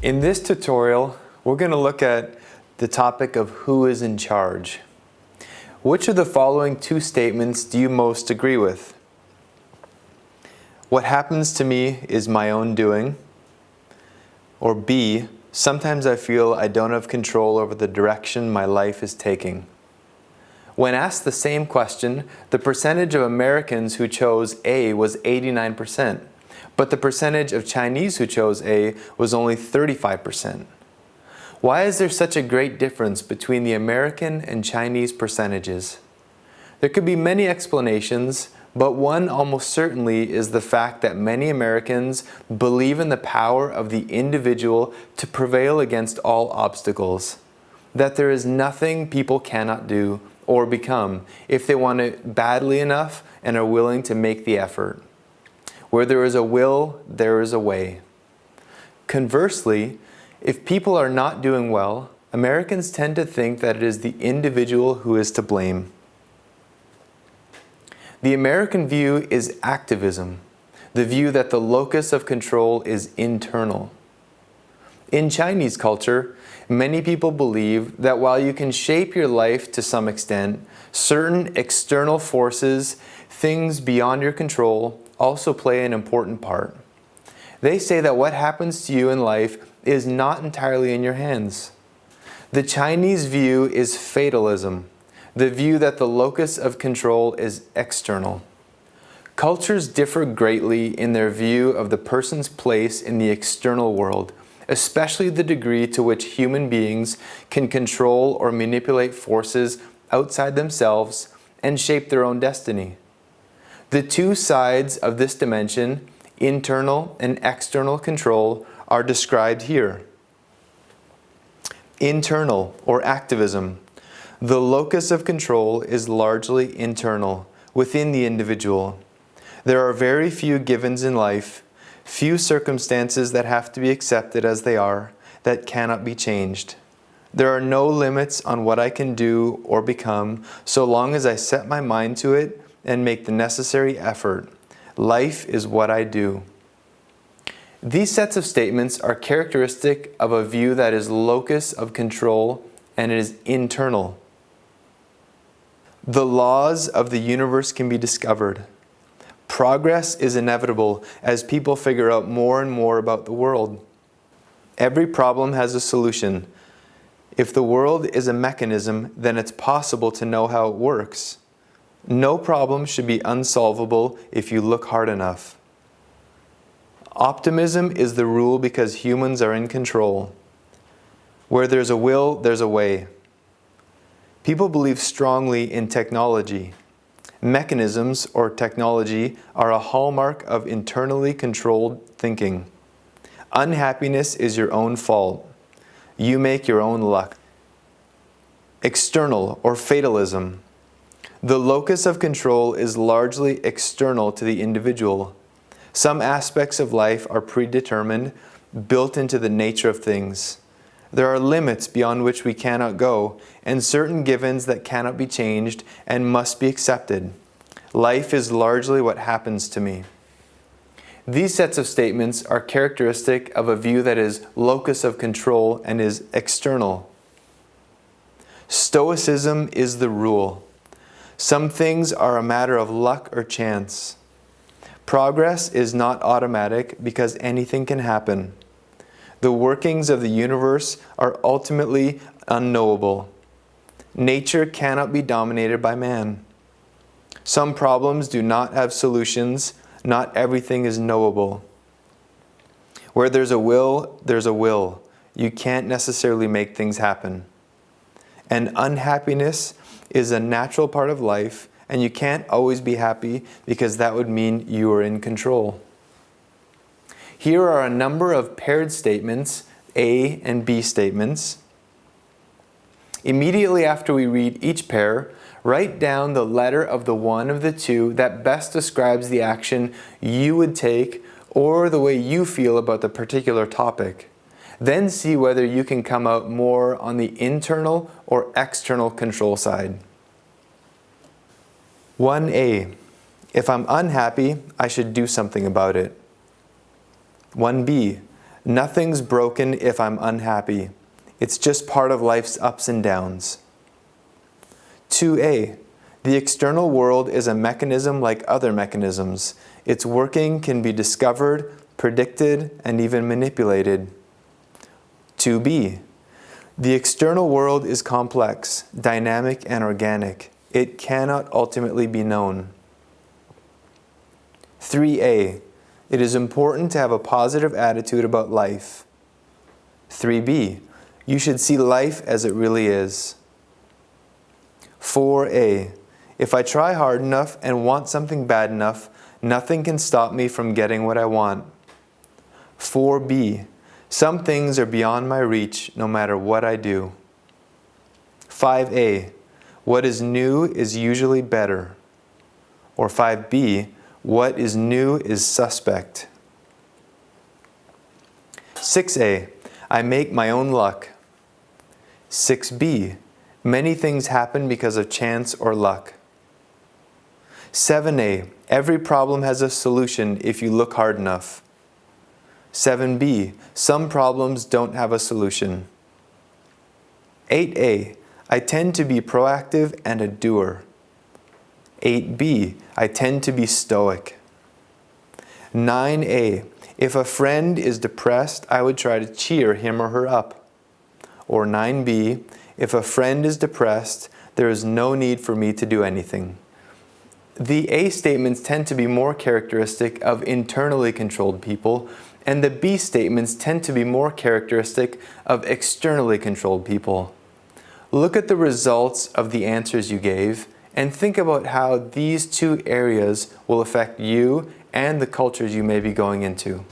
In this tutorial, we're going to look at the topic of who is in charge. Which of the following two statements do you most agree with? What happens to me is my own doing. Or B, sometimes I feel I don't have control over the direction my life is taking. When asked the same question, the percentage of Americans who chose A was 89%, but the percentage of Chinese who chose A was only 35%. Why is there such a great difference between the American and Chinese percentages? There could be many explanations, but one almost certainly is the fact that many Americans believe in the power of the individual to prevail against all obstacles, that there is nothing people cannot do or become if they want it badly enough and are willing to make the effort. Where there is a will, there is a way. Conversely, if people are not doing well, Americans tend to think that it is the individual who is to blame. The American view is activism, the view that the locus of control is internal. In Chinese culture, many people believe that while you can shape your life to some extent, certain external forces, things beyond your control, also play an important part. They say that what happens to you in life is not entirely in your hands. The Chinese view is fatalism, the view that the locus of control is external. Cultures differ greatly in their view of the person's place in the external world, especially the degree to which human beings can control or manipulate forces outside themselves and shape their own destiny. The two sides of this dimension, internal and external control, are described here. Internal, or activism. The locus of control is largely internal, within the individual. There are very few givens in life, few circumstances that have to be accepted as they are, that cannot be changed. There are no limits on what I can do or become, so long as I set my mind to it and make the necessary effort. Life is what I do. These sets of statements are characteristic of a view that is locus of control and it is internal. The laws of the universe can be discovered. Progress is inevitable as people figure out more and more about the world. Every problem has a solution. If the world is a mechanism, then it's possible to know how it works. No problem should be unsolvable if you look hard enough. Optimism is the rule because humans are in control. Where there's a will, there's a way. People believe strongly in technology. Mechanisms or technology are a hallmark of internally controlled thinking. Unhappiness is your own fault. You make your own luck. External or fatalism. The locus of control is largely external to the individual. Some aspects of life are predetermined, built into the nature of things. There are limits beyond which we cannot go, and certain givens that cannot be changed and must be accepted. Life is largely what happens to me. These sets of statements are characteristic of a view that is locus of control and is external. Stoicism is the rule. Some things are a matter of luck or chance. Progress is not automatic because anything can happen. The workings of the universe are ultimately unknowable. Nature cannot be dominated by man. Some problems do not have solutions. Not everything is knowable. Where there's a will, there's a will. You can't necessarily make things happen. And unhappiness is a natural part of life, and you can't always be happy because that would mean you are in control. Here are a number of paired statements, A and B statements. Immediately after we read each pair, write down the letter of the one of the two that best describes the action you would take or the way you feel about the particular topic. Then see whether you can come out more on the internal or external control side. 1A. If I'm unhappy, I should do something about it. 1B. Nothing's broken if I'm unhappy. It's just part of life's ups and downs. 2a. The external world is a mechanism like other mechanisms. Its working can be discovered, predicted, and even manipulated. 2b. The external world is complex, dynamic, and organic. It cannot ultimately be known. 3a. It is important to have a positive attitude about life. 3b. You should see life as it really is. 4a. If I try hard enough and want something bad enough, nothing can stop me from getting what I want. 4b. Some things are beyond my reach no matter what I do. 5a. What is new is usually better. Or 5b. What is new is suspect. 6a. I make my own luck. 6b. Many things happen because of chance or luck. 7a. Every problem has a solution if you look hard enough. 7b. Some problems don't have a solution. 8a. I tend to be proactive and a doer. 8b. I tend to be stoic. 9a. If a friend is depressed, I would try to cheer him or her up. Or 9b. If a friend is depressed, there is no need for me to do anything. The A statements tend to be more characteristic of internally controlled people, and the B statements tend to be more characteristic of externally controlled people. Look at the results of the answers you gave and think about how these two areas will affect you and the cultures you may be going into.